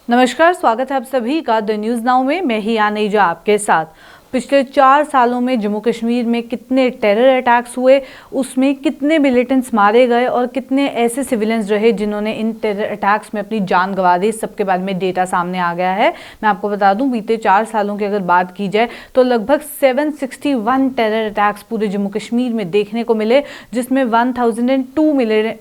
नमस्कार, स्वागत है आप सभी का द न्यूज़ नाउ में। मैं ही आनेजा आपके साथ। पिछले 4 सालों में जम्मू कश्मीर में कितने टेरर अटैक्स हुए, उसमें कितने मिलिटेंट्स मारे गए और कितने ऐसे सिविलियंस रहे जिन्होंने इन टेरर अटैक्स में अपनी जान गंवा दी, सबके बारे में डेटा सामने आ गया है। मैं आपको बता दूं, बीते 4 सालों की अगर बात की जाए तो लगभग 761 टेरर अटैक्स पूरे जम्मू कश्मीर में देखने को मिले, जिसमें 1002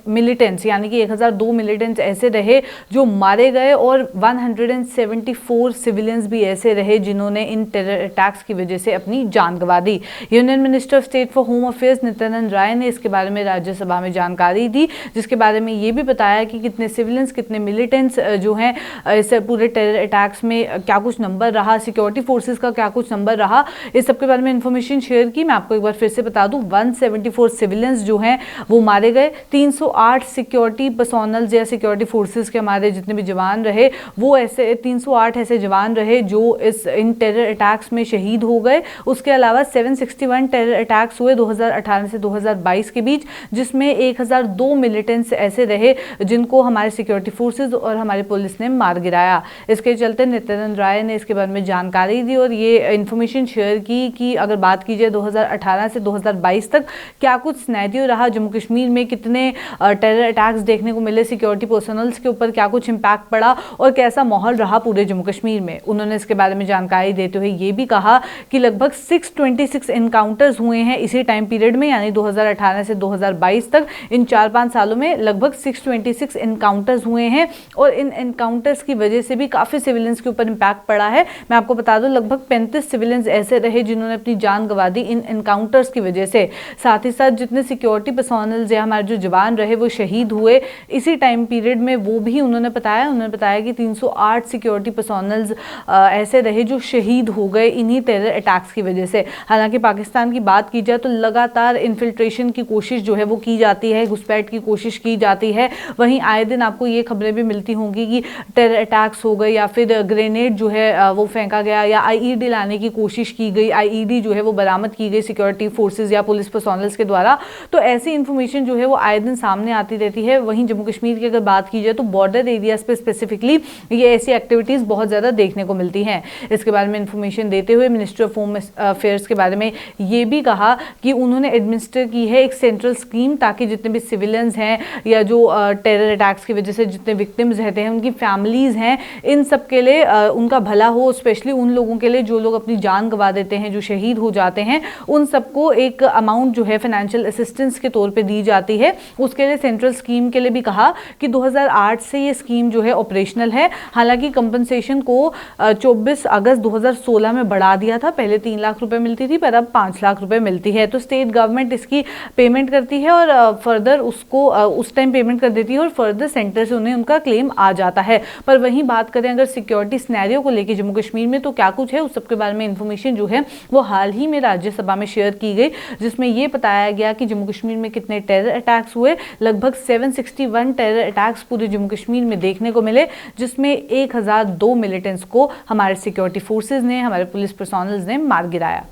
मिलिटेंट्स यानी कि 1002 मिलिटेंट्स ऐसे रहे जो मारे गए और 174 सिविलियंस भी ऐसे रहे जिन्होंने इन टेरर अटैक्स की वजह से अपनी जान गंवा दी। Union Minister of State for Home Affairs Nityanand Rai ने इसके बारे में राज्यसभा में जानकारी दी, जिसके बारे में ये भी बताया कि कितने सिविलियंस, कितने मिलिटेंट्स जो हैं इस पूरे टेरर अटैक्स में क्या कुछ नंबर रहा, सिक्योरिटी फोर्सेस का क्या कुछ नंबर रहा, इस सब के बारे में इंफॉर्मेशन शेयर की। मैं आपको एक बार फिर से बता दूं, 174 सिविलियंस जो हैं वो मारे गए, 308 सिक्योरिटी पर्सोनल्स या सिक्योरिटी फोर्सेस के हमारे जितने भी जवान रहे वो ऐसे 308 ऐसे जवान रहे जो इन टेरर अटैक्स में शहीद हो गए। उसके अलावा 761 टेरर अटैक्स हुए 2018 से 2022 के बीच, जिसमें 1002 मिलिटेंट्स ऐसे रहे जिनको हमारे सिक्योरिटी फोर्सेस और हमारी पुलिस ने मार गिराया। इसके चलते नित्यानंद राय ने इसके बारे में जानकारी दी और ये इंफॉर्मेशन शेयर की कि अगर बात की जाए 2018 से 2022 तक क्या कुछ सिनेरियो रहा जम्मू कश्मीर में, कितने टेरर अटैक्स देखने को मिले, सिक्योरिटी पर्सनल्स के ऊपर क्या कुछ इम्पैक्ट पड़ा और कैसा माहौल रहा पूरे जम्मू कश्मीर में। उन्होंने इसके बारे में जानकारी देते हुए ये भी कहा कि लगभग 626 एनकाउंटर्स हुए हैं इसी टाइम पीरियड में, यानी 2018 से 2022 तक इन 4-5 सालों में लगभग 626 एनकाउंटर्स हुए हैं और इन एनकाउंटर्स की वजह से भी काफ़ी सिविलियंस के ऊपर इम्पैक्ट पड़ा है। मैं आपको बता दूं, लगभग 35 सिविलियंस ऐसे रहे जिन्होंने अपनी जान गंवा दी इन एनकाउंटर्स की वजह से। साथ ही साथ जितने सिक्योरिटी पर्सोनल्स या हमारे जो जवान रहे वो शहीद हुए इसी टाइम पीरियड में, वो भी उन्होंने बताया कि 308 सिक्योरिटी पर्सोनल्स ऐसे रहे जो शहीद हो गए इन्हीं टेरर अटैक्स की वजह से। हालांकि पाकिस्तान की बात की जाए तो लगातार इन्फिल्ट्रेशन की कोशिश जो है वो की जाती है, घुसपैठ की कोशिश की जाती है। वहीं आए दिन आपको ये खबरें भी मिलती होंगी कि टेरर अटैक्स हो गए या फिर ग्रेनेड जो है वो फेंका गया या आईईडी लाने की कोशिश की गई, आईईडी जो है वो बरामद की गई सिक्योरिटी फोर्सेज या पुलिस पर्सोनल्स के द्वारा। तो ऐसी इंफॉर्मेशन जो है वो आए दिन सामने आती रहती है। वहीं जम्मू कश्मीर की अगर बात की जाए तो बॉर्डर एरियाज पे स्पेसिफिकली ये ऐसी एक्टिविटीज़ बहुत ज़्यादा देखने को मिलती हैं। इसके बारे में इंफॉर्मेशन देते हुए मिनिस्टर ऑफ होम अफेयर्स के बारे में ये भी कहा कि उन्होंने एडमिनिस्टर की है एक सेंट्रल स्कीम, ताकि जितने भी सिविलियंस हैं या जो टेरर अटैक्स की वजह से जितने विक्टिम्स रहते हैं, उनकी फैमिलीज़ हैं, इन सब के लिए उनका भला हो। स्पेशली उन लोगों के लिए जो लोग अपनी जान गंवा देते हैं, जो शहीद हो जाते हैं, उन सबको एक अमाउंट जो है फाइनेंशियल असिस्टेंस के तौर पर दी जाती है। उसके लिए सेंट्रल स्कीम के लिए भी कहा कि 2008 से ये स्कीम जो है ऑपरेशनल है। हालांकि कंपनसेशन को 24 अगस्त 2016 में बढ़ा दिया था। पहले 3 लाख रुपए मिलती थी, पर अब 5 लाख रुपए मिलती है। तो स्टेट गवर्नमेंट इसकी पेमेंट करती है और फर्दर उसको उस टाइम पेमेंट कर देती है और फर्दर सेंटर से उन्हें उनका क्लेम आ जाता है। पर वहीं बात करें अगर सिक्योरिटी सिनेरियो को लेकर जम्मू कश्मीर में तो क्या कुछ है, उस सब के बारे में इंफॉर्मेशन जो है वो हाल ही में राज्यसभा में शेयर की गई, जिसमें यह बताया गया कि जम्मू कश्मीर में कितने टेरर अटैक्स हुए। लगभग 761 टेरर अटैक्स पूरे जम्मू कश्मीर में देखने को मिले, जिसमें 1002 मिलिटेंट्स को हमारे सिक्योरिटी फोर्सेज ने, हमारे पुलिस पर्सोनल्स ने मार गिराया।